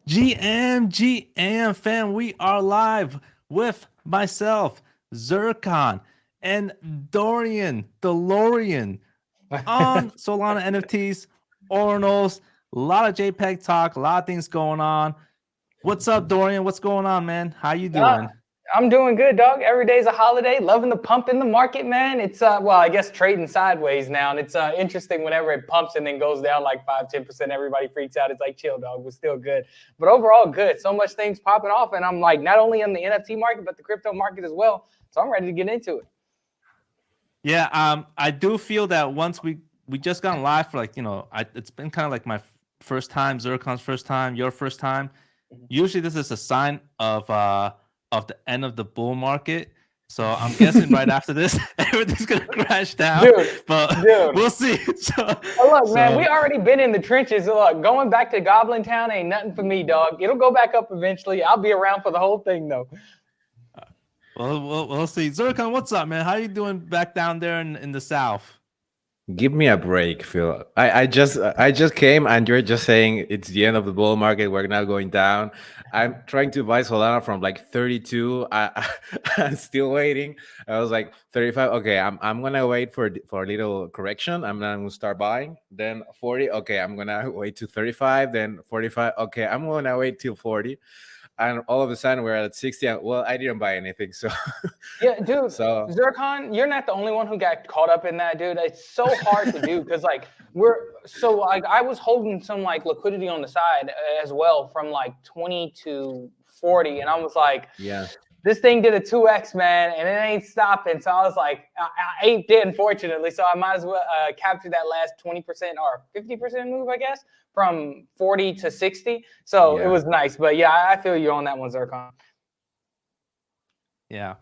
GM fam, we are live with myself, Zircon, and Dorian DeLorean on Solana NFTs, Ordinals, a lot of JPEG talk, a lot of things going on. What's up, Dorian? What's going on, man? How you doing? I'm doing good, dog. Every day's a holiday. Loving the pump in the market, man. It's well, I guess trading sideways now, and it's interesting whenever it pumps and then goes down like 5-10%. Everybody freaks out. It's like, chill, dog. We're still good, but overall, good. So much things popping off, and I'm like, not only in the NFT market, but the crypto market as well. So I'm ready to get into it. Yeah, I do feel that once we just gone live for it's been kind of like my first time, Zircon's first time, your first time. Usually, this is a sign of the end of the bull market. So I'm guessing right after this, everything's gonna crash down. Dude, we'll see. Man, we already been in the trenches. Look, going back to Goblin Town ain't nothing for me, dog. It'll go back up eventually. I'll be around for the whole thing, though. Well, we'll see. Zircon, what's up, man? How you doing back down there in the south? Give me a break, Phil. I just came and you're just saying it's the end of the bull market. We're now going down. I'm trying to buy Solana from like 32. I'm still waiting. I was like 35. Okay, I'm gonna wait for a little correction. I'm gonna start buying. Then 40. Okay, I'm gonna wait to 35. Then 45. Okay, I'm gonna wait till 40. And all of a sudden we're at 60. Well, I didn't buy anything, so yeah, dude. So Zircon, you're not the only one who got caught up in that, dude. It's so hard to do because I was holding some like liquidity on the side as well from like 20 to 40, and I was like, yeah, this thing did a 2x, man, and it ain't stopping. So I was like, I ain't dead, unfortunately. So I might as well capture that last 20% or 50% move, I guess, from 40 to 60. So It was nice. But yeah, I feel you on that one, Zircon. Yeah.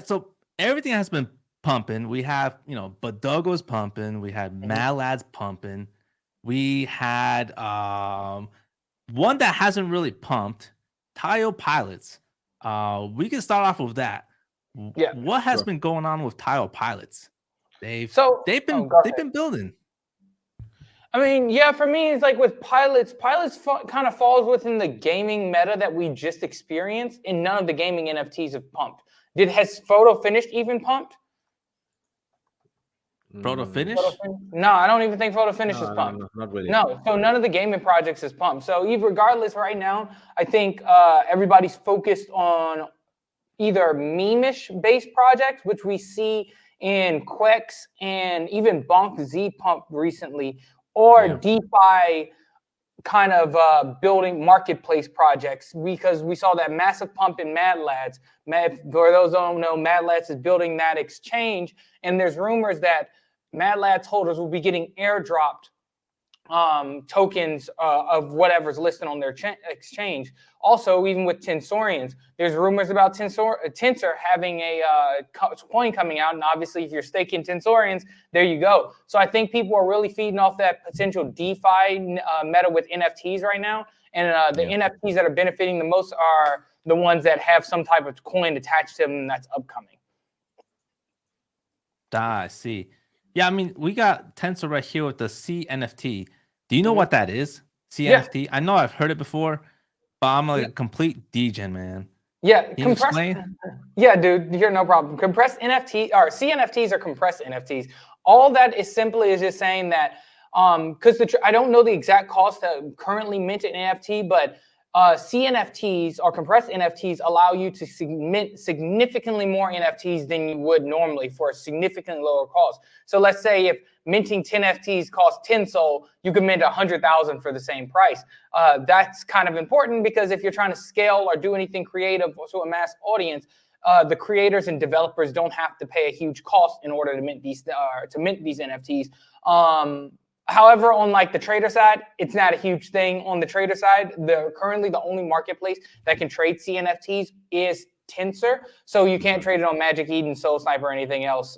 So everything has been pumping. We have, Bodoggos pumping. We had MadLads pumping. We had one that hasn't really pumped, Taiyo pilots. We can start off with that. Yeah. What has been going on with Taiyo pilots? They've been building. I mean, yeah, for me, it's like with pilots kind of falls within the gaming meta that we just experienced, and none of the gaming NFTs have pumped. Has Photo Finished even pumped? Photo Finish? No, I don't even think Photo Finish is pumped. No, not really. No, so none of the gaming projects is pumped. So regardless, right now, I think everybody's focused on either meme-ish based projects, which we see in Quex and even Bonk Z pump recently, or DeFi kind of building marketplace projects, because we saw that massive pump in MadLads. For those who don't know, MadLads is building that exchange, and there's rumors that MadLads holders will be getting airdropped tokens of whatever's listed on their exchange. Also, even with Tensorians, there's rumors about Tensor having a coin coming out, and obviously, if you're staking Tensorians, there you go. So I think people are really feeding off that potential DeFi meta with NFTs right now, and the NFTs that are benefiting the most are the ones that have some type of coin attached to them that's upcoming. I see. Yeah, I mean, we got Tensor right here with the CNFT. Do you know what that is? CNFT? Yeah. I know I've heard it before, but I'm like a complete degen, man. Yeah, yeah, dude, you're no problem. Compressed NFT or CNFTs are compressed NFTs. All that is simply is just saying that because I don't know the exact cost that currently minted NFT, but CNFTs or compressed NFTs allow you to mint significantly more NFTs than you would normally for a significantly lower cost. So let's say if minting 10 NFTs costs 10 Sol, you can mint 100,000 for the same price. That's kind of important because if you're trying to scale or do anything creative to a mass audience, the creators and developers don't have to pay a huge cost in order to mint these NFTs. However, on like the trader side, it's not a huge thing. On the trader side, currently the only marketplace that can trade CNFTs is Tensor. So you can't trade it on Magic Eden, Soul Sniper, or anything else.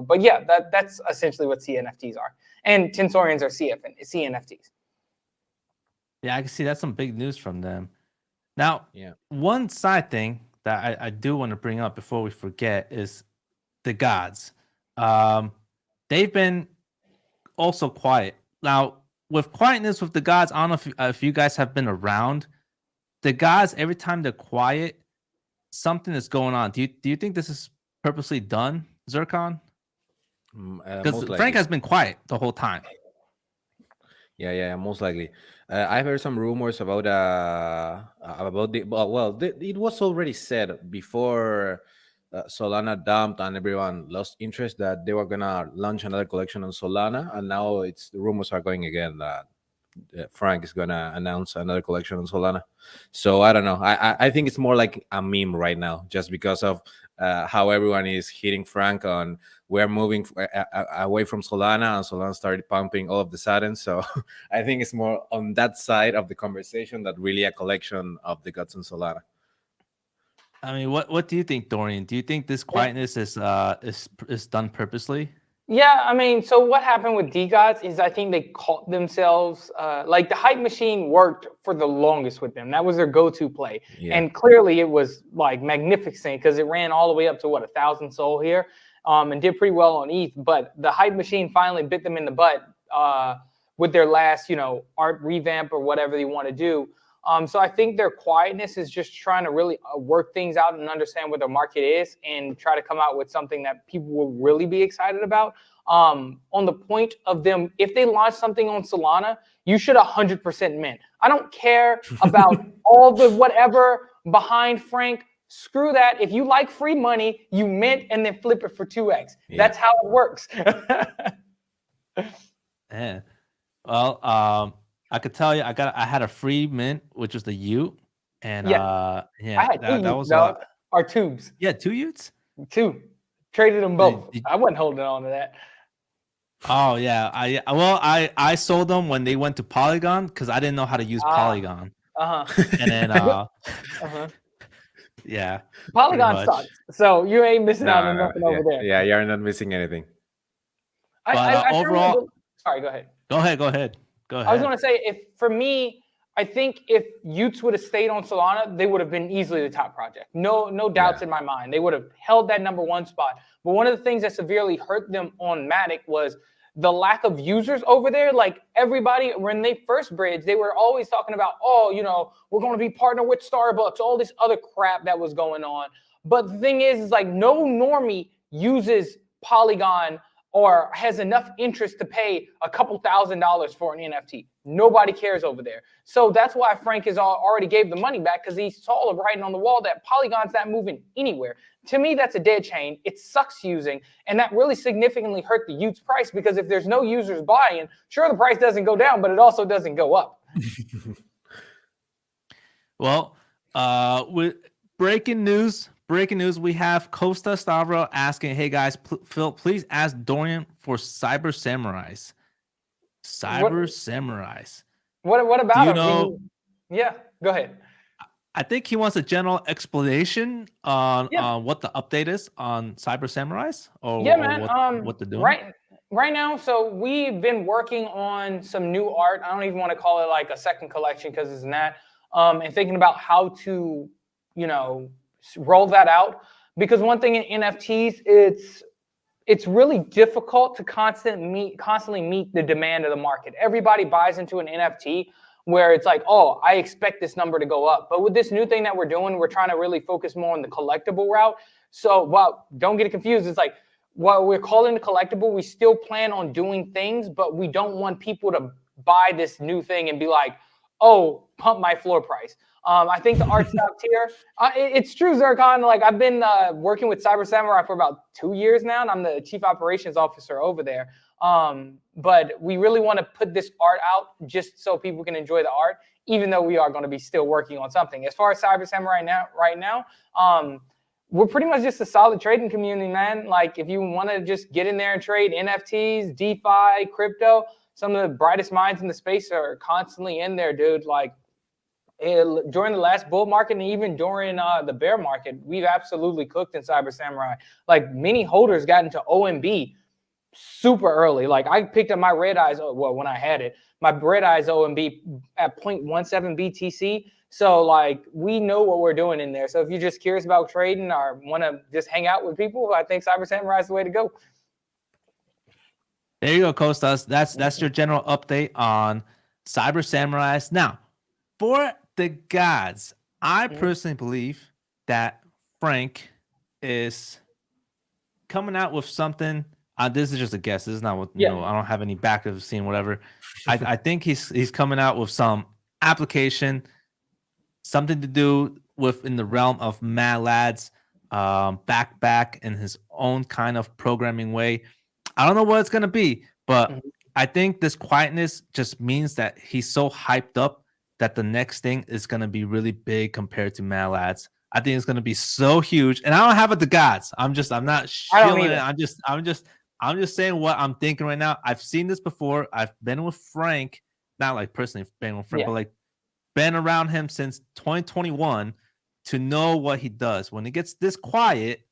But yeah, that's essentially what CNFTs are. And Tensorians are CNFTs. Yeah, I can see that's some big news from them. Now, one side thing that I do want to bring up before we forget is DeGods. They've been also quiet. Now, with quietness with DeGods, I don't know if you guys have been around the guys, every time they're quiet, something is going on. Do you think this is purposely done, Zircon? Because Frank has been quiet the whole time. Yeah, most likely. I've heard some rumors about it was already said before Solana dumped and everyone lost interest that they were gonna launch another collection on Solana, and now the rumors are going again that Frank is gonna announce another collection on Solana. So I don't know. I think it's more like a meme right now, just because of how everyone is hitting Frank on we're moving away from Solana, and Solana started pumping all of the sudden. So I think it's more on that side of the conversation that really a collection of the DeGods and Solana. I mean, what do you think, Dorian? Do you think this quietness is done purposely? Yeah, I mean, so what happened with DeGods is I think they caught themselves, like the hype machine worked for the longest with them. That was their go-to play. Yeah. And clearly it was like magnificent because it ran all the way up to 1,000 SOL here and did pretty well on ETH. But the hype machine finally bit them in the butt with their last, art revamp or whatever they want to do. So I think their quietness is just trying to really work things out and understand what the market is and try to come out with something that people will really be excited about. On the point of them, if they launch something on Solana, you should 100% mint. I don't care about all the whatever behind Frank. Screw that. If you like free money, you mint and then flip it for 2x. Yeah. That's how it works. Yeah. Well, I could tell you, I had a free mint, which was the Ute, and I had that was our tubes. Yeah, 2 Utes. 2 traded them both. I wasn't holding on to that. Oh yeah, I sold them when they went to Polygon because I didn't know how to use Polygon. And then yeah, Polygon sucks. So you ain't missing out on nothing over there. Yeah, you're not missing anything. But overall, sorry, go ahead. Go ahead. I was going to say, for me, I think if Utes would have stayed on Solana, they would have been easily the top project. No doubts in my mind. They would have held that #1 spot. But one of the things that severely hurt them on Matic was the lack of users over there. Like everybody, when they first bridged, they were always talking about, we're going to be partnered with Starbucks, all this other crap that was going on. But the thing is like no normie uses Polygon or has enough interest to pay a couple $1,000s for an NFT. Nobody cares over there. So that's why Frank has already gave the money back, because he saw the writing on the wall that Polygon's not moving anywhere. To me, that's a dead chain. It sucks using, and that really significantly hurt the Ute's price, because if there's no users buying, sure, the price doesn't go down, but it also doesn't go up. Well, with breaking news, we have Costa Stavro asking, hey guys, Phil, please ask Dorian for Cyber Samurais. Samurais. What about him? Yeah, go ahead. I think he wants a general explanation on what the update is on Cyber Samurais, or what they're doing. Right now, so we've been working on some new art. I don't even want to call it like a second collection because it's not. And thinking about how to, roll that out, because one thing in NFTs, it's really difficult to constantly meet the demand of the market. Everybody buys into an NFT where it's like, oh, I expect this number to go up. But with this new thing that we're doing, we're trying to really focus more on the collectible route. So, don't get it confused. It's like, while we're calling it collectible, we still plan on doing things, but we don't want people to buy this new thing and be like, oh, pump my floor price. I think the art's top tier. It's true, Zircon. Like I've been working with Cyber Samurai for about 2 years now, and I'm the chief operations officer over there. But we really want to put this art out just so people can enjoy the art, even though we are going to be still working on something. As far as Cyber Samurai right now, we're pretty much just a solid trading community, man. Like if you want to just get in there and trade NFTs, DeFi, crypto, some of the brightest minds in the space are constantly in there, dude. Like during the last bull market and even during the bear market, we've absolutely cooked in Cyber Samurai. Like many holders got into OMB super early. Like I picked up my red eyes, when I had it, my red eyes OMB at 0.17 BTC. So like we know what we're doing in there. So if you're just curious about trading or want to just hang out with people, I think Cyber Samurai is the way to go. There you go, Kostas. That's your general update on Cyber Samurais. Now, for the gods. I Mhm. personally believe that Frank is coming out with something. This is just a guess. This is not what Yeah. I don't have any back of seeing whatever. I think he's coming out with some application, something to do with in the realm of MadLads, back in his own kind of programming way. I don't know what it's gonna be, but Mhm. I think this quietness just means that he's so hyped up that the next thing is gonna be really big compared to MadLads. I think it's gonna be so huge, and I don't have it the gods. I'm not I don't shilling it. either. I'm just saying what I'm thinking right now. I've seen this before. I've been with Frank, not like personally been with Frank, Yeah. but like been around him since 2021 to know what he does. When it gets this quiet,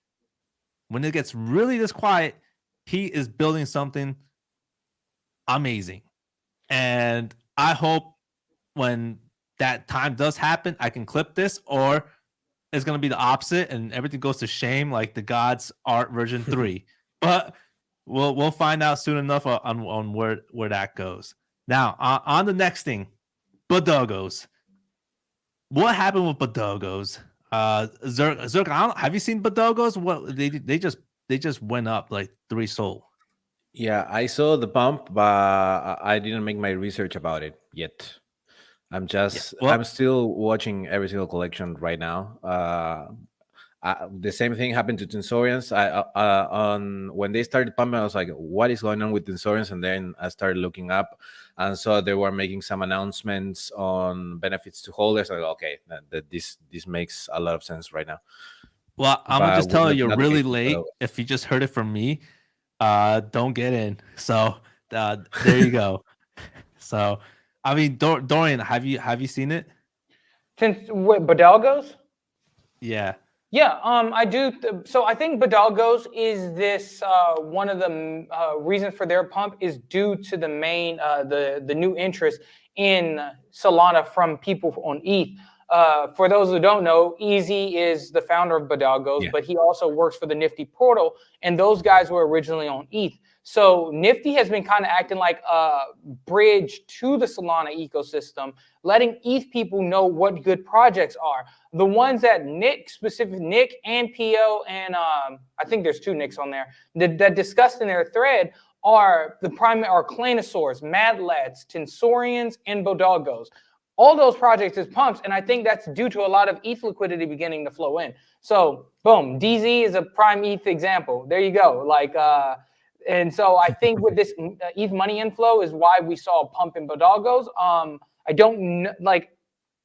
when it gets really this quiet, he is building something amazing. And I hope when that time does happen, I can clip this, or it's gonna be the opposite and everything goes to shame, like the Gods Art version 3. But we'll find out soon enough on where that goes. Now, on the next thing, Bodoggos. What happened with Bodoggos? Zircon, have you seen Bodoggos? What they just went up like 3 soul. Yeah, I saw the bump, but I didn't make my research about it yet. I'm Yeah. just, Well, I'm still watching every single collection right now. The same thing happened to Tensorians. On when they started pumping, I was like, "What is going on with Tensorians?" And then I started looking up, and so they were making some announcements on benefits to holders. I go, "Okay, this makes a lot of sense right now." well, I'm gonna But just tell you, you're not the case really with late. Bodoggos. If you just heard it from me, don't get in. So there you go. So, I mean, Dorian, have you seen it? Since what Bodoggos? Yeah. Yeah, I do. So I think Bodoggos is this one of the reasons for their pump is due to the main the new interest in Solana from people on ETH. For those who don't know, Easy is the founder of Bodoggos, Yeah. but he also works for the Nifty portal, and those guys were originally on ETH. So Nifty has been kind of acting like a bridge to the Solana ecosystem, letting ETH people know what good projects are. The ones that Nick and PO and I think there's 2 Nicks on there that discussed in their thread are the primary are Claynosaurs, MadLads, Tensorians, and Bodoggos. All those projects is pumps, and I think that's due to a lot of ETH liquidity beginning to flow in. So boom, DZ is a prime ETH example. There you go. Like and so I think with this ETH money inflow is why we saw a pump in Bodoggos. I don't like.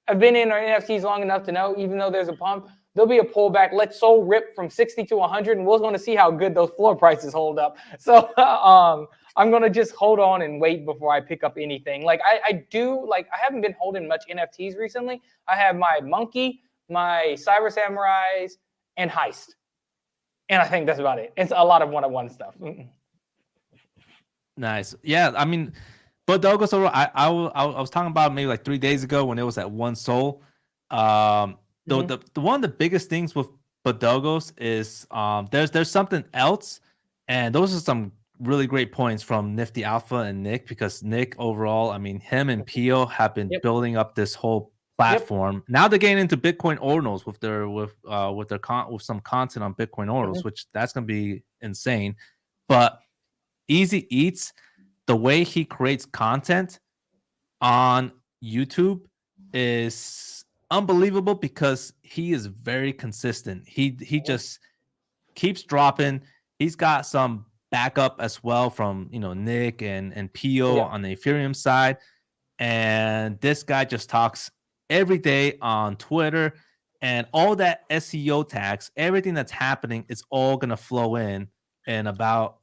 I've been in our NFTs long enough to know, even though there's a pump, there'll be a pullback. Let SOL rip from 60 to 100, and we're going to see how good those floor prices hold up. So I'm going to just hold on and wait before I pick up anything. Like I haven't been holding much NFTs recently. I have my Monkey, my Cyber Samurais, and Heist. And I think that's about it. It's a lot of one-on-one stuff. Nice. Yeah, I mean, but Douglas, I was talking about maybe like 3 days ago when it was at 1 soul. The one of the biggest things with Bodoggos is there's something else, and those are some really great points from Nifty Alpha and Nick, because Nick overall, I mean, him and Pio have been building up this whole platform. Now they're getting into Bitcoin Ordinals with some content on Bitcoin Ordinals, which that's gonna be insane. But Easy Eats, the way he creates content on YouTube is unbelievable because he is very consistent. He just keeps dropping. He's got some backup as well from Nick and Pio on the Ethereum side. And this guy just talks every day on Twitter, and all that SEO tags, everything that's happening is all gonna flow in about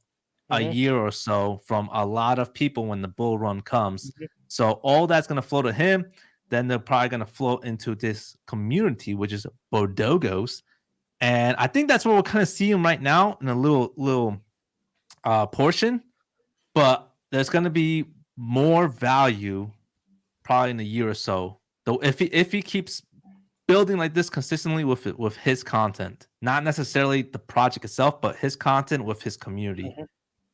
a year or so from a lot of people when the bull run comes. So all that's going to flow to him. Then they're probably going to flow into this community, which is Bodoggos. And I think that's what we're kind of seeing right now in a little portion. But there's going to be more value probably in a year or so. Though if he keeps building like this consistently with his content, not necessarily the project itself, but his content with his community.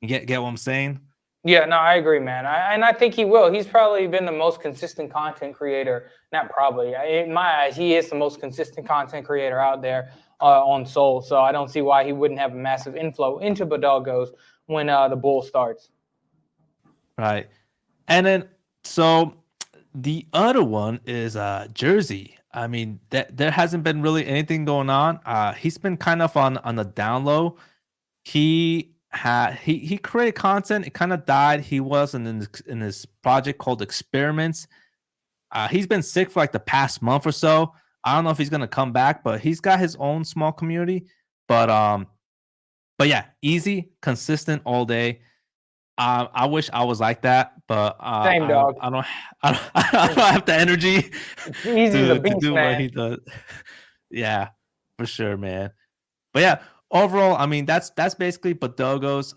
You get what I'm saying? Yeah, no, I agree, man. And I think he will. He's probably been the most consistent content creator. Not probably. In my eyes, he is the most consistent content creator out there on Sol. So I don't see why he wouldn't have a massive inflow into Bodoggos when the bull starts. Right. And then, so the other one is Jersey. I mean, there hasn't been really anything going on. He's been kind of on the down low. He created content. It kind of died. He was in this project called Experiments. He's been sick for like the past month or so. I don't know if he's gonna come back, but he's got his own small community. But yeah, easy, consistent all day. I wish I was like that, but Same, dog. I don't have the energy to do man. what he does. Yeah, for sure, man. But yeah, overall, I mean, that's basically Bodoggos.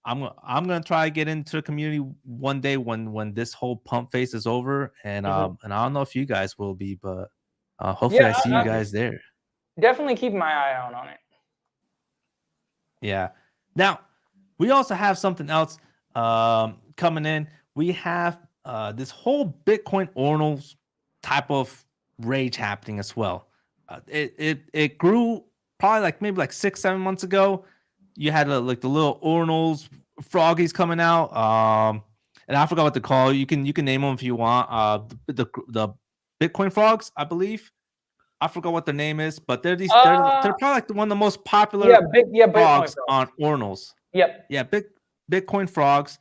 I'm gonna try to get into the community one day when this whole pump phase is over, and and I don't know if you guys will be, but hopefully I see you guys there. Definitely keep my eye out on it. Yeah. Now, we also have something else coming in. We have this whole Bitcoin Ordinals type of rage happening as well. It grew probably maybe 6-7 months ago. You had like the little Ordinals froggies coming out. And I forgot what to call. You can name them if you want. The Bitcoin frogs, I believe. I forgot what their name is, but they're probably like one of the most popular frogs on Ordinals. Yep. Yeah, Bitcoin frogs,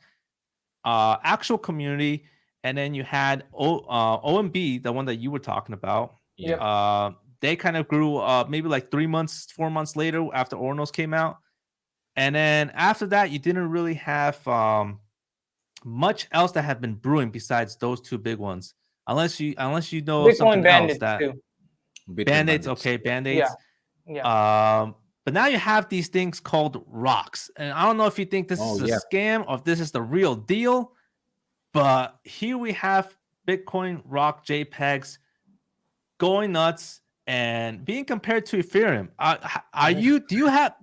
actual community, and then you had OMB, the one that you were talking about. Yeah. They kind of grew maybe 4 months later after Ordinals came out, and then after that, you didn't really have much else that had been brewing besides those two big ones, unless you know Bitcoin of something Bandits else that. Too. Band-Aids, okay, Band-Aids. Yeah. But now you have these things called rocks. And I don't know if you think this is a scam or if this is the real deal, but here we have Bitcoin rock JPEGs going nuts and being compared to Ethereum. Do you have,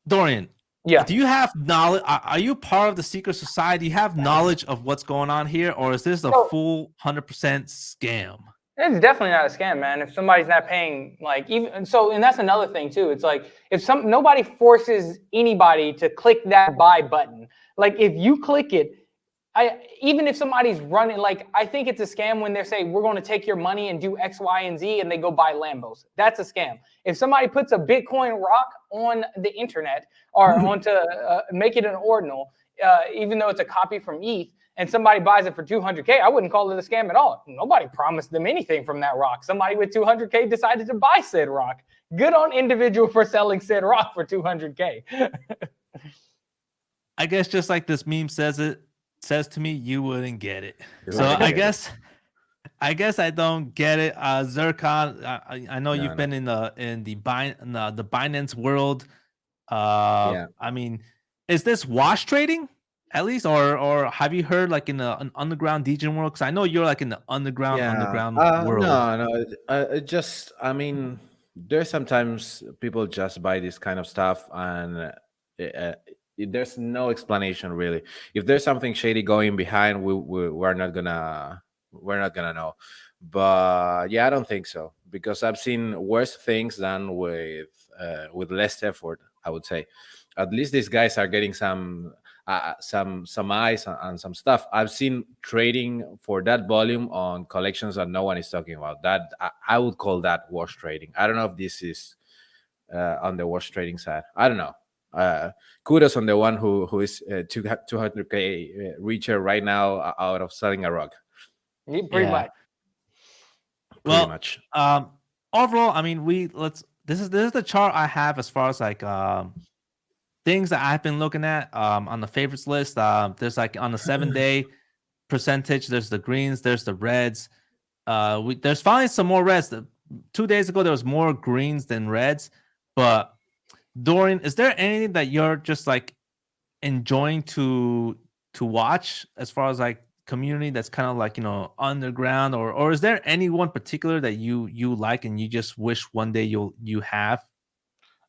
Dorian? Yeah. Do you have knowledge? Are you part of the secret society? Do you have knowledge of what's going on here, or is this a full 100% scam? It's definitely not a scam, man. If somebody's not paying, and that's another thing too. It's like if nobody forces anybody to click that buy button. Like if you click it, even if somebody's running, I think it's a scam when they say we're going to take your money and do X, Y, and Z, and they go buy Lambos. That's a scam. If somebody puts a Bitcoin rock on the internet or onto make it an ordinal, even though it's a copy from ETH, and somebody buys it for 200K, I wouldn't call it a scam at all. Nobody promised them anything from that rock. Somebody with 200K decided to buy said rock. Good on individual for selling said rock for 200K. I guess just like this meme says to me, you wouldn't get it. So I guess I don't get it. Zircon, I know you've been in the Binance world. I mean, is this wash trading? At least, or have you heard in an underground DJ world? Because I know you're in the underground world. No. I mean, there's sometimes people just buy this kind of stuff, and there's no explanation really. If there's something shady going behind, we're not gonna know. But yeah, I don't think so, because I've seen worse things done with less effort. I would say, at least these guys are getting some eyes on some stuff. I've seen trading for that volume on collections that no one is talking about. That I would call that wash trading. I don't know if this is on the wash trading side. I don't know. Kudos on the one who is 200K richer right now out of selling a rock. Pretty much. Well, much. Overall, I mean, this is the chart I have as far as things that I've been looking at on the favorites list. There's on the 7-day percentage, there's the greens, there's the reds. There's finally some more reds. 2 days ago, there was more greens than reds. But Dorian, is there anything that you're just enjoying to watch as far as community that's kind of underground, or is there anyone particular that you like and you just wish one day you have?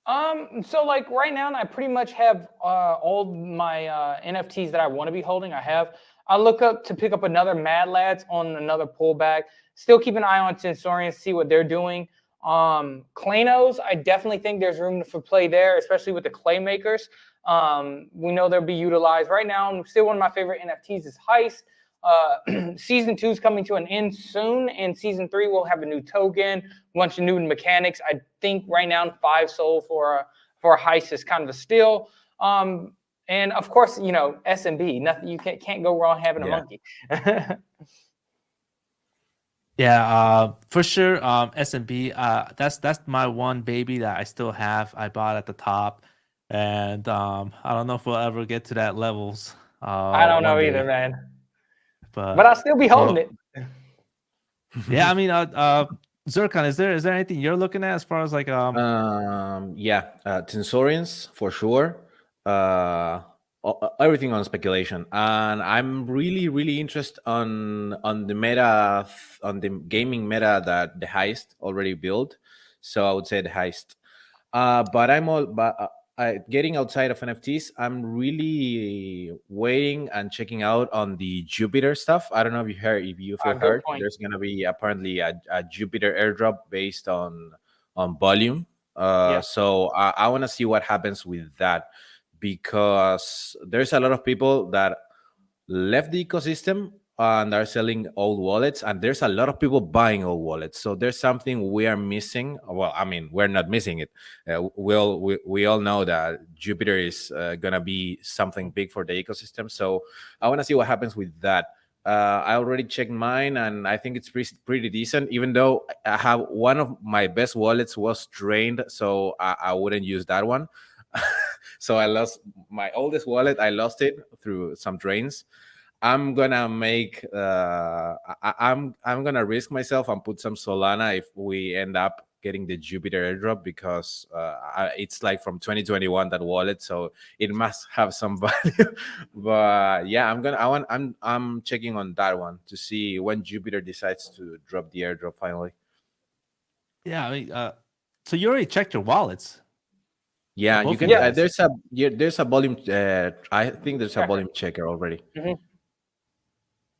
So like right now, I pretty much have all my NFTs that I want to be holding. I look up to pick up another MadLads on another pullback. Still keep an eye on Tensorians, see what they're doing. Clanos, I definitely think there's room for play there, especially with the clay makers. We know they'll be utilized. Right now, still one of my favorite NFTs is Heist. Season 2 is coming to an end soon, and Season 3 will have a new token, a bunch of new mechanics. I think right now 5 sold for a Heist is kind of a steal. And of course, you know, SMB. Nothing, you can't go wrong having a monkey. Yeah, for sure. SMB. That's my one baby that I still have. I bought at the top, and I don't know if we'll ever get to that levels. I don't know one either, day. man. But I'll still be holding it. Yeah, I mean, Zircon, is there anything you're looking at as far as like Tensorians for sure. Everything on speculation, and I'm really interested on the meta, on the gaming meta that the Heist already built. So I would say the Heist. But I'm all getting outside of NFTs. I'm really waiting and checking out on the Jupiter stuff. I don't know if you heard. If you've heard, there's gonna be apparently a Jupiter airdrop based on volume. So I want to see what happens with that, because there's a lot of people that left the ecosystem and are selling old wallets, and there's a lot of people buying old wallets. So there's something we are missing. Well, I mean, we're not missing it. We all know that Jupiter is gonna be something big for the ecosystem. So I want to see what happens with that. I already checked mine, and I think it's pretty decent. Even though I have one of my best wallets was drained, so I wouldn't use that one. So I lost my oldest wallet. I lost it through some drains. I'm gonna make. I'm gonna risk myself and put some Solana if we end up getting the Jupiter airdrop, because it's like from 2021 that wallet, so it must have some value. But yeah, I'm checking on that one to see when Jupiter decides to drop the airdrop finally. Yeah, I mean, so you already checked your wallets. Yeah, you can. There's a volume. I think there's a volume checker already. Mm-hmm.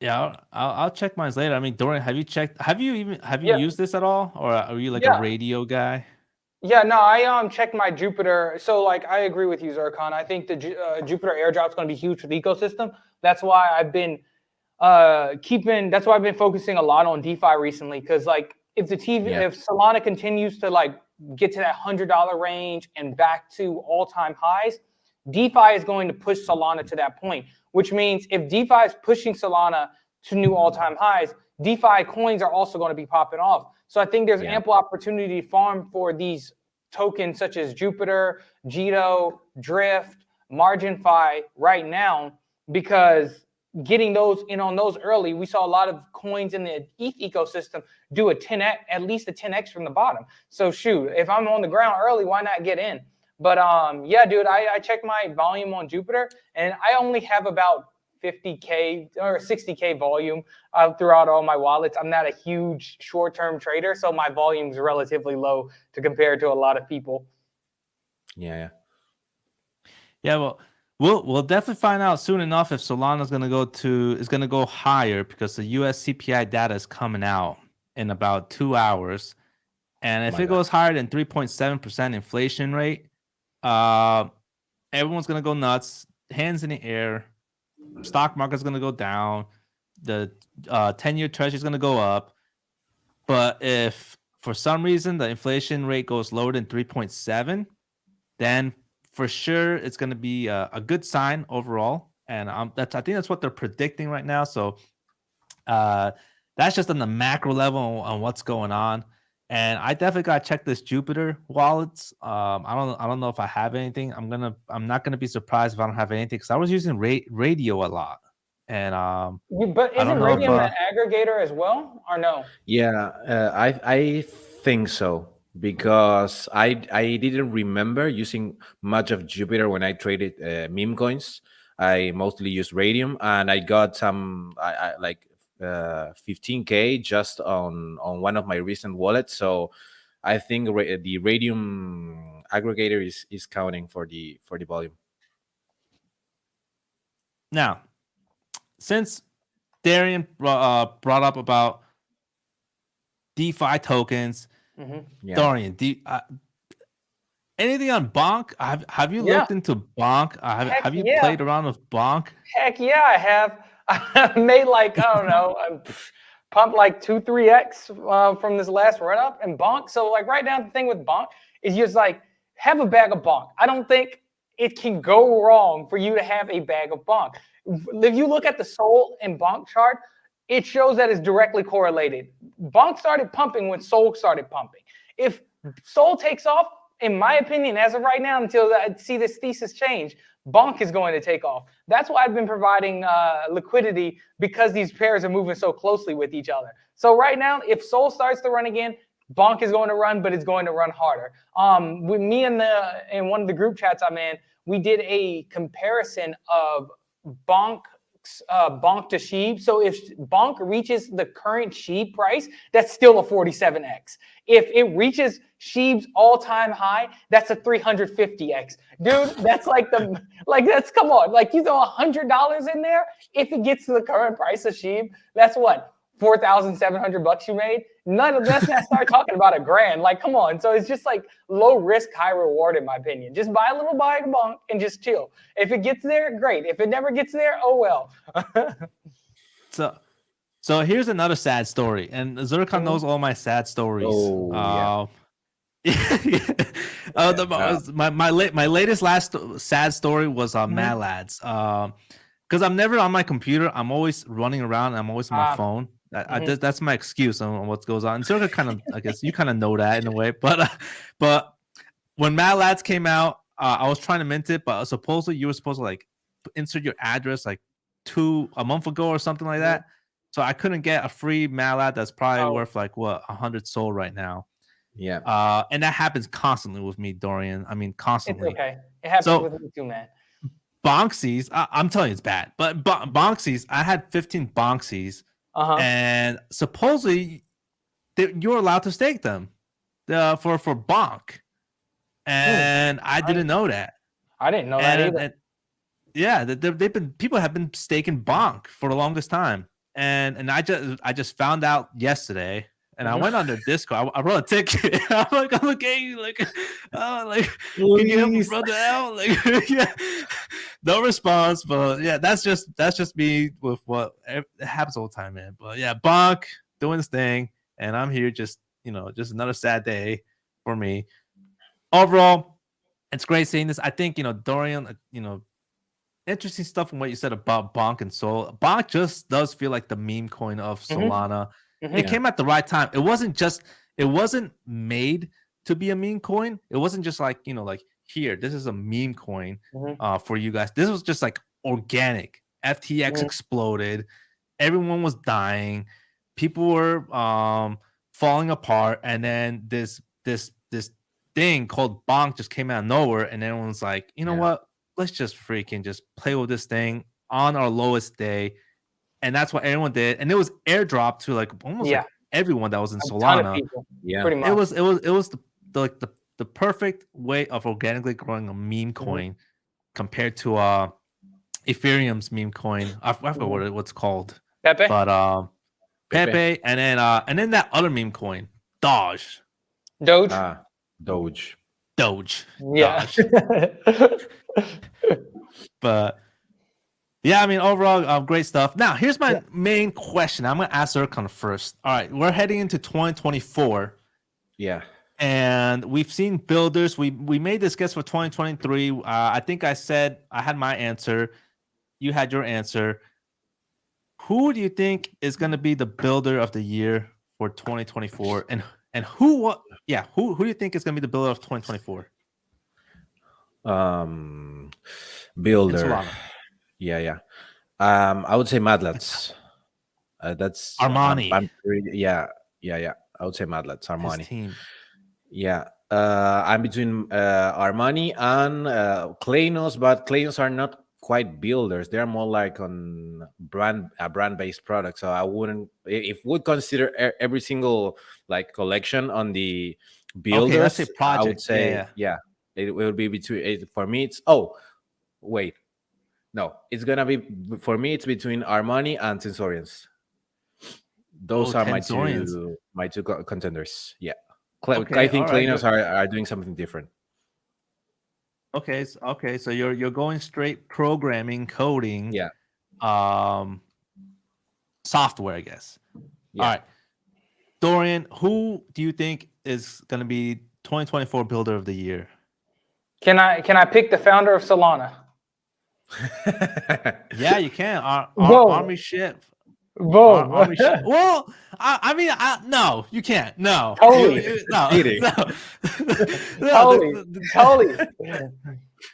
Yeah, I'll check mine later. I mean, Dorian, have you checked? Have you used this at all, or are you like a radio guy? Yeah, no, I checked my Jupiter. So like, I agree with you, Zircon. I think the Jupiter airdrop is going to be huge for the ecosystem. That's why I've been That's why I've been focusing a lot on DeFi recently. Because like, if Solana continues to like get to that $100 range and back to all-time highs, DeFi is going to push Solana to that point. Which means if DeFi is pushing Solana to new all-time highs, DeFi coins are also going to be popping off. So I think there's ample opportunity to farm for these tokens such as Jupiter, Jito, Drift, MarginFi right now, because getting those in on those early, we saw a lot of coins in the ETH ecosystem do a 10x, at least a 10x from the bottom. So shoot, if I'm on the ground early, why not get in? But yeah, dude, I checked my volume on Jupiter, and I only have about 50K or 60K volume throughout all my wallets. I'm not a huge short-term trader, so my volume is relatively low to compare to a lot of people. Yeah. Well, we'll definitely find out soon enough if Solana is gonna go higher, because the US CPI data is coming out in about 2 hours, and if it goes higher than 3.7% inflation rate, everyone's gonna go nuts, hands in the air. Stock market's gonna go down. The 10-year treasury is gonna go up. But if for some reason the inflation rate goes lower than 3.7, then for sure it's gonna be a good sign overall. And I think that's what they're predicting right now. So that's just on the macro level on what's going on. And I definitely gotta check this Jupiter wallets. I don't know if I have anything. I'm not gonna be surprised if I don't have anything, because I was using radio a lot. And but isn't Radium an aggregator as well, or no? Yeah, I think so, because I didn't remember using much of Jupiter when I traded meme coins. I mostly used Radium, and I got some like 15K just on one of my recent wallets. So I think the Radium aggregator is counting for the volume. Now, since Darian brought up about DeFi tokens, Yeah. Dorian, anything on Bonk? Have you looked into Bonk? Have you played around with Bonk? Heck yeah, I have. I made like, I don't know, pumped like 2-3x from this last run up and Bonk. So like right now, the thing with Bonk is just like have a bag of Bonk. I don't think it can go wrong for you to have a bag of Bonk. If you look at the Sol and Bonk chart, it shows that it's directly correlated. Bonk started pumping when Sol started pumping. If Sol takes off, in my opinion, as of right now, until I see this thesis change, Bonk is going to take off. That's why I've been providing liquidity, because these pairs are moving so closely with each other. So right now, if Sol starts to run again, Bonk is going to run, but it's going to run harder. With me in one of the group chats I'm in, we did a comparison of Bonk to SHIB. So if Bonk reaches the current SHIB price, that's still a 47x. If it reaches SHIB's all-time high, that's a 350x. Dude, that's like that's, come on, like you throw $100 in there. If it gets to the current price of SHIB, that's what, $4,700 you made? Let's not start talking about $1,000. Like, come on. So it's just like low risk, high reward, in my opinion. Just buy a little bag of Bonk and just chill. If it gets there, great. If it never gets there, oh well. So here's another sad story, and Zircon knows all my sad stories. Oh, my latest sad story was MadLads. Because I'm never on my computer. I'm always running around. I'm always on my phone. That's my excuse on what goes on. And Zircon kind of, I guess you kind of know that in a way. But when MadLads came out, I was trying to mint it, but supposedly you were supposed to like insert your address like a month ago or something like that. So I couldn't get a free MadLad that's probably worth like 100 Sol right now. Yeah. And that happens constantly with me, Dorian. I mean, constantly. It's okay. It happens with me too, man. Bonksies, I'm telling you, it's bad. But Bonksies, I had 15 Bonksies, and supposedly you're allowed to stake them for Bonk, and I didn't know that. I didn't know that either. People have been staking Bonk for the longest time, and I just found out yesterday. And I went on their Discord. I wrote a ticket. I'm like, okay, like, can you help me brother out? Like, yeah, no response. But yeah, that's just me with what it happens all the time, man. But yeah, Bonk doing his thing, and I'm here just another sad day for me. Overall, it's great seeing this. I think Dorian, interesting stuff from what you said about Bonk and Sol. Bonk just does feel like the meme coin of Solana. It came at the right time. It wasn't made to be a meme coin. It wasn't just like, here, this is a meme coin for you guys. This was just like organic. FTX exploded. Everyone was dying. People were falling apart. And then this thing called Bonk just came out of nowhere. And everyone's like, you know what? Let's just freaking just play with this thing on our lowest day. And that's what everyone did, and it was airdropped to like almost like everyone that was in Solana. Yeah, pretty much. It was the perfect way of organically growing a meme coin compared to Ethereum's meme coin. I forgot what it's called. Pepe. But Pepe, and then that other meme coin, Doge. Doge. Yeah. Doge. But yeah, I mean, overall, great stuff. Now, here's my main question. I'm going to ask Zircon first. All right, we're heading into 2024. Yeah. And we've seen builders. We made this guess for 2023. I think I said I had my answer. You had your answer. Who do you think is going to be the builder of the year for 2024? And who do you think is going to be the builder of 2024? Builder. Yeah. I would say MadLads. That's Armani. I would say MadLads. Armani. His team. Yeah. I'm between Armani and Kleinos, but Kleinos are not quite builders. They're more like on brand-based products. So I wouldn't, if would consider every single like collection on the builders, okay, let's say project. I would say It will be between for me. Wait, no, it's gonna be for me. It's between Armani and Tensorians. Those are Tensorians. my two contenders. Yeah, Okay, I think all right. Cleanos are doing something different. Okay, so you're going straight programming, coding, Yeah, software, I guess. yeah. All right, Dorian, who do you think is going to be 2024 Builder of the Year? Can I pick the founder of Solana? Yeah, you can. Whoa. Army ship. Boom. Army ship. Well, I mean, no, you can't. No. Totally. No. Totally.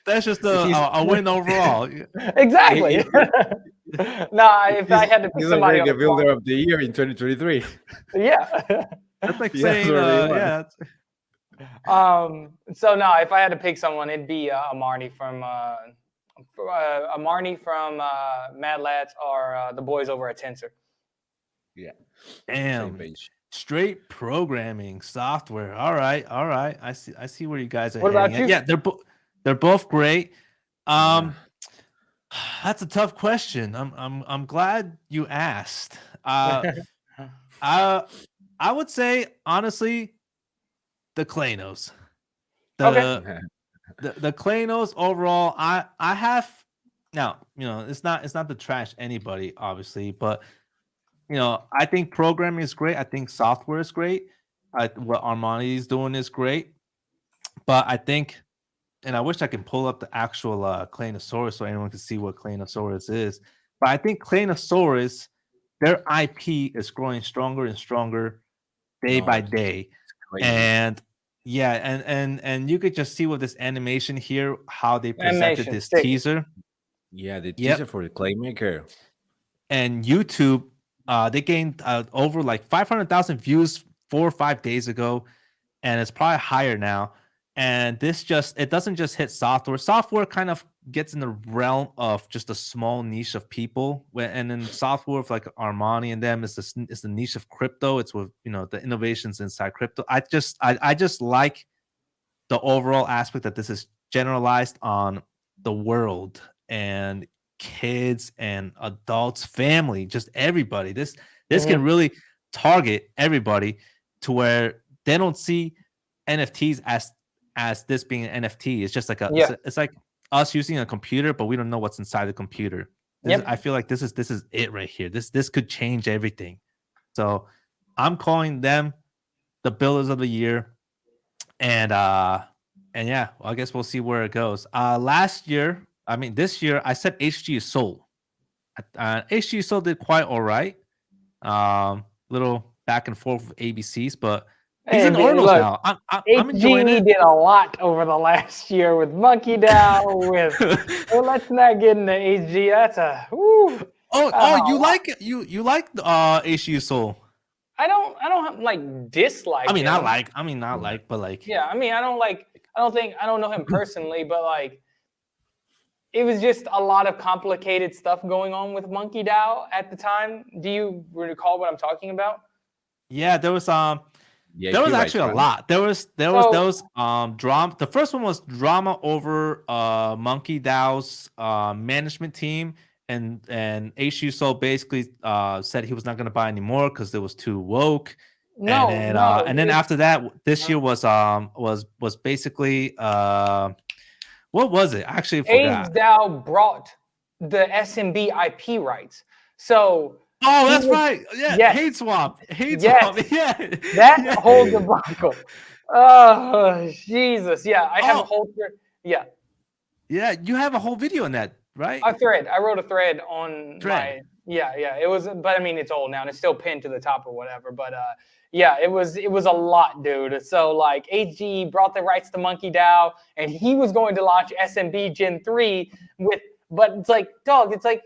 That's just a win overall. Exactly. No, if I had to pick somebody, the Builder of the Year in 2023. Yeah. That's like Yeah, saying, yeah. So no, if I had to pick someone, it'd be Amarni from MadLads or the boys over at Tensor. Yeah. Damn. Straight programming software. All right. I see where you guys are. What about you? Yeah, they're both great. That's a tough question. I'm glad you asked. I would say honestly, the Cleanos. The Cleanos overall. I have now. It's not to trash anybody, obviously, but I think programming is great. I think software is great. What Armani is doing is great, but I think. And I wish I could pull up the actual Cleanosaurus so anyone can see what Cleanosaurus is. But I think Cleanosaurus, their IP is growing stronger and stronger day by day. And yeah, and you could just see with this animation here how they presented this teaser. Yeah, the teaser for the Claymaker. And YouTube, they gained over like 500,000 views 4 or 5 days ago, and it's probably higher now. And this it doesn't just hit software. Software kind of gets in the realm of just a small niche of people. And then software of like Armani and them is the niche of crypto. It's with the innovations inside crypto. I just like the overall aspect that this is generalized on the world and kids and adults, family, just everybody. This can really target everybody to where they don't see NFTs as this being an NFT. It's just like it's like us using a computer, but we don't know what's inside the computer. I feel like this is it right here. This could change everything. So I'm calling them the Builders of the Year. And yeah, well, I guess we'll see where it goes. This year I said HG Soul. HG Soul did quite all right. Little back and forth with ABCs, but he's in Ordinals now. I'm enjoying it. did a lot over the last year with Monkey DAO. Well, let's not get into HG. That's a woo. You like HG Soul? I don't dislike. Not like, but like. Yeah, I don't know him personally, but like, it was just a lot of complicated stuff going on with Monkey DAO at the time. Do you recall what I'm talking about? Yeah, there was there was actually a lot. There was drama. The first one was drama over Monkey DAO's management team, and HU Soul basically said he was not going to buy anymore because it was too woke. And then after that, this year was basically what was it? Actually, I forgot. DAO brought the SMB IP rights, so. Oh, that's right. Yeah, yes. Hate swap. Swap. Yeah, that whole debacle. Oh, Jesus. Yeah, I have a whole thread. Yeah. Yeah, you have a whole video on that, right? A thread. I wrote a thread on my. Yeah. It was, but I mean, it's old now and it's still pinned to the top or whatever. But yeah, it was a lot, dude. So like, HG brought the rights to Monkey DAO, and he was going to launch SMB Gen 3 but it's like, dog. It's like.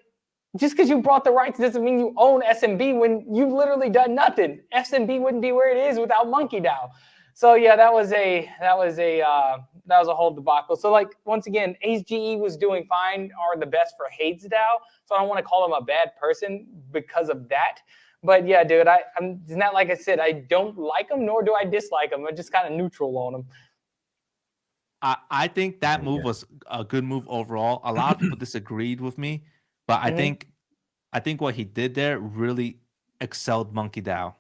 Just because you brought the rights doesn't mean you own SMB when you've literally done nothing. SMB wouldn't be where it is without Monkey DAO. So yeah, that was a whole debacle. So like once again, HGE was doing fine, are the best for Hades DAO. So I don't want to call him a bad person because of that. But yeah, dude, I'm not, like I said, I don't like him nor do I dislike him. I'm just kind of neutral on him. I think that move Okay. was a good move overall. A lot of people disagreed with me, but I Mhm. think what he did there really excelled Monkey DAO.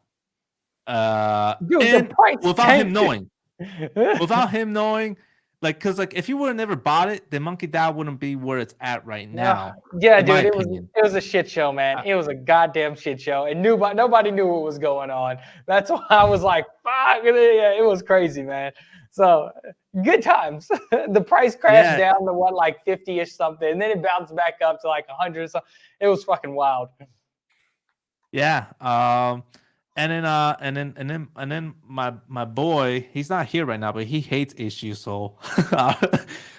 Dude, the And price without him tanked. knowing, like, because like if you would have never bought it, then Monkey DAO wouldn't be where it's at right now, Yeah, in my dude, opinion. it was a shit show, man. It was a goddamn shit show, and nobody knew what was going on. That's why I was like, fuck, yeah, it was crazy, man. So good times. The price crashed Yeah, down to what, like 50-ish something, and then it bounced back up to like 100 or something. It was fucking wild. yeah. And then my boy, he's not here right now, but he hates HU Soul,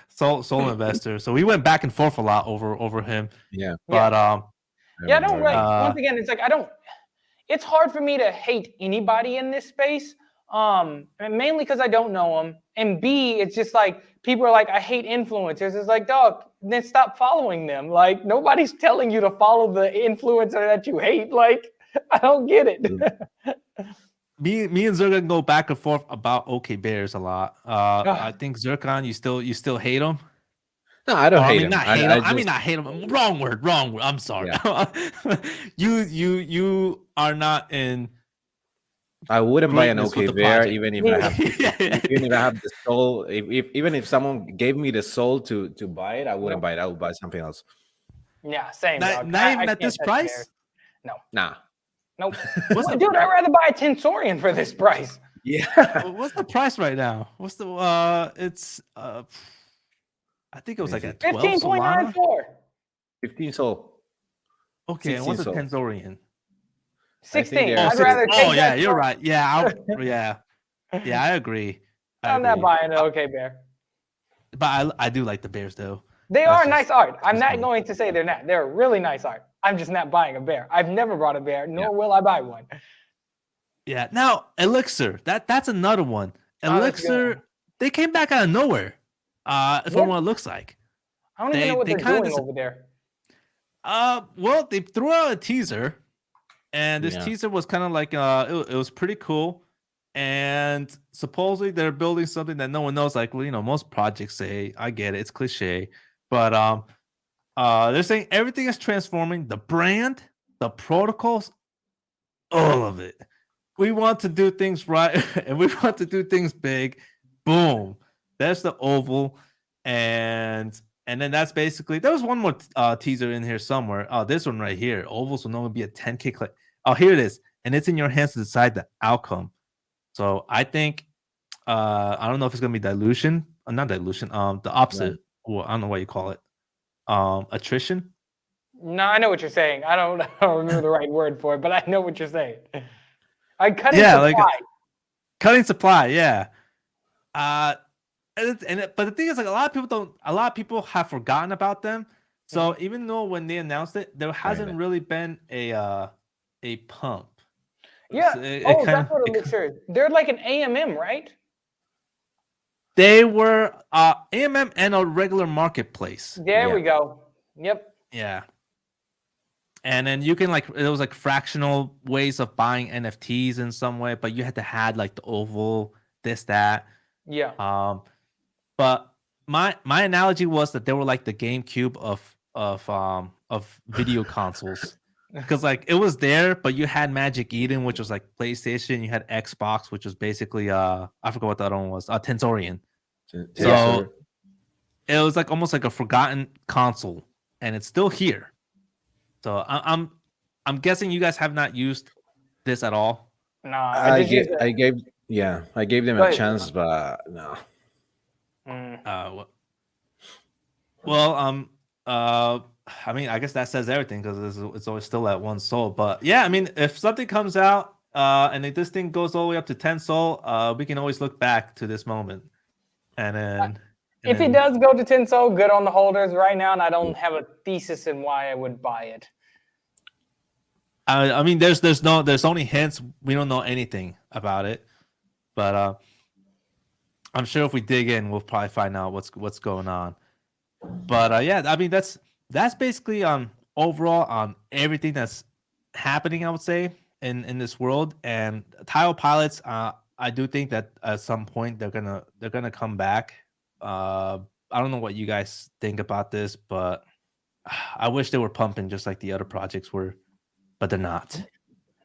Soul Investor. So we went back and forth a lot over him. Yeah, But I Yeah, I don't remember like. that. Once again, it's like I don't. It's hard for me to hate anybody in this space. And mainly because I don't know them, and B, it's just like people are like, I hate influencers. It's like, dog, then stop following them. Like nobody's telling you to follow the influencer that you hate. Like I don't get it. me and Zircon go back and forth about OK Bears a lot. I think Zircon, you still hate him. No, I don't I hate mean, him. not hate him. I I mean, just not hate him. Wrong word. I'm sorry. yeah. You are not in I wouldn't buy an greatness with OK the Bear project. even if I have Yeah. even if I have the soul. Even if someone gave me the soul to buy it, I wouldn't Nope. buy it. I would buy something else. Yeah, same. Not, Dog. not even I at can't this touch price. Bears. Nah. Nope. What's the Dude, I'd rather buy a Tensorian for this price. Yeah. what's the price right now? What's the it's I think it was like at 12 Solana. 15.94. 15 soul. Okay, and what's 16 a soul. Tensorian? 16. they're Oh, I'd 6. rather Oh, take yeah, that. you're right. Yeah, yeah, I agree. I'm not buying an OK Bear. But I do like the Bears though. They That's are just- nice art. I'm just not me. going to say they're not. They're really nice art. I'm just not buying a bear. I've never bought a bear, nor will I buy one. Yeah. Now Elixir, that's another one. Oh, that's a good Elixir, one. they came back out of nowhere. From what it looks like. I don't even know what they they're kinda doing dis- over there. Well, they threw out a teaser, and this Yeah. teaser was kind of like it was pretty cool. And supposedly they're building something that no one knows. Like, well, most projects say, I get it, it's cliche, but they're saying everything is transforming. The brand, the protocols, all of it. We want to do things right, and we want to do things big. Boom. That's the oval, and then that's basically. There was one more teaser in here somewhere. Oh, this one right here. Ovals will normally be a 10K click. Oh, here it is, and it's in your hands to decide the outcome. So I think I don't know if it's gonna be dilution, not dilution. The opposite. Well, I don't know what you call it. Attrition. No, I know what you're saying. I don't remember the right word for it, but I know what you're saying. I cut it Yeah, supply. like cutting supply. Yeah. But the thing is, like a lot of people have forgotten about them. So even though when they announced it, there hasn't really been a pump. Yeah. So That's what Elixir is. They're like an AMM, right? They were AMM and a regular marketplace. There we go. Yep. Yeah. And then you can it was like fractional ways of buying NFTs in some way, but you had to have like the oval, this, that. Yeah. But my analogy was that they were like the GameCube of video consoles. Because like it was there, but you had Magic Eden, which was like PlayStation. You had Xbox, which was basically I forgot what the other one was. Tensorian. So it was like almost like a forgotten console, and it's still here. So I'm guessing you guys have not used this at all. No, I gave them a chance, but no. Well, I mean, I guess that says everything because it's always still at 1 soul. But yeah, I mean, if something comes out and if this thing goes all the way up to 10 soul, we can always look back to this moment. And then if it does go to 10 soul, good on the holders right now, and I don't have a thesis in why I would buy it. I mean, there's only hints. We don't know anything about it, but I'm sure if we dig in, we'll probably find out what's going on. But yeah, I mean that's basically overall on everything that's happening. I would say in this world, and Taiyo pilots. I do think that at some point they're gonna come back. I don't know what you guys think about this, but I wish they were pumping just like the other projects were, but they're not.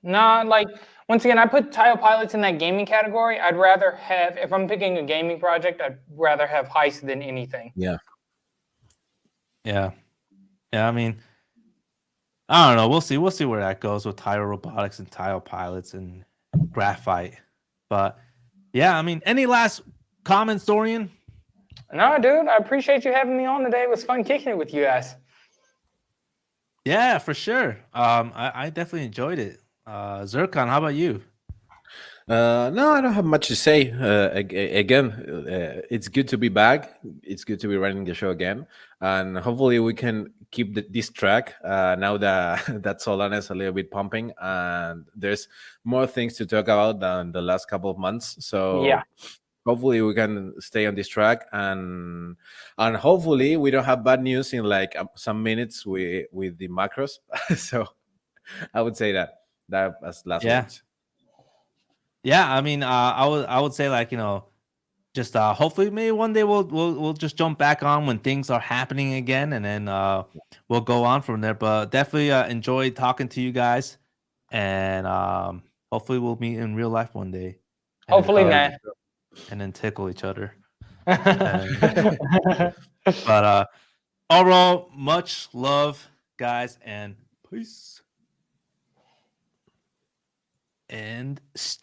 Nah, like once again, I put Taiyo pilots in that gaming category. I'd rather have, if I'm picking a gaming project, I'd rather have Heist than anything. Yeah. Yeah. I mean, I don't know. We'll see. We'll see where that goes with Taiyo Robotics and Taiyo pilots and Graphite. But yeah, I mean, any last comments, Dorian? No, dude, I appreciate you having me on today. It was fun kicking it with you guys. Yeah, for sure. I definitely enjoyed it. Zircon, how about you? No, I don't have much to say. Again, it's good to be back. It's good to be running the show again, and hopefully we can keep this track now that that Solana is a little bit pumping, and there's more things to talk about than the last couple of months. So yeah, hopefully we can stay on this track, and hopefully we don't have bad news in like some minutes with the macros. So I would say that as last words. Yeah, I mean, I would say like, just hopefully maybe one day we'll just jump back on when things are happening again, and then we'll go on from there. But definitely enjoyed talking to you guys, and hopefully we'll meet in real life one day. hopefully, man. And then tickle each other. But overall, much love, guys, and peace. And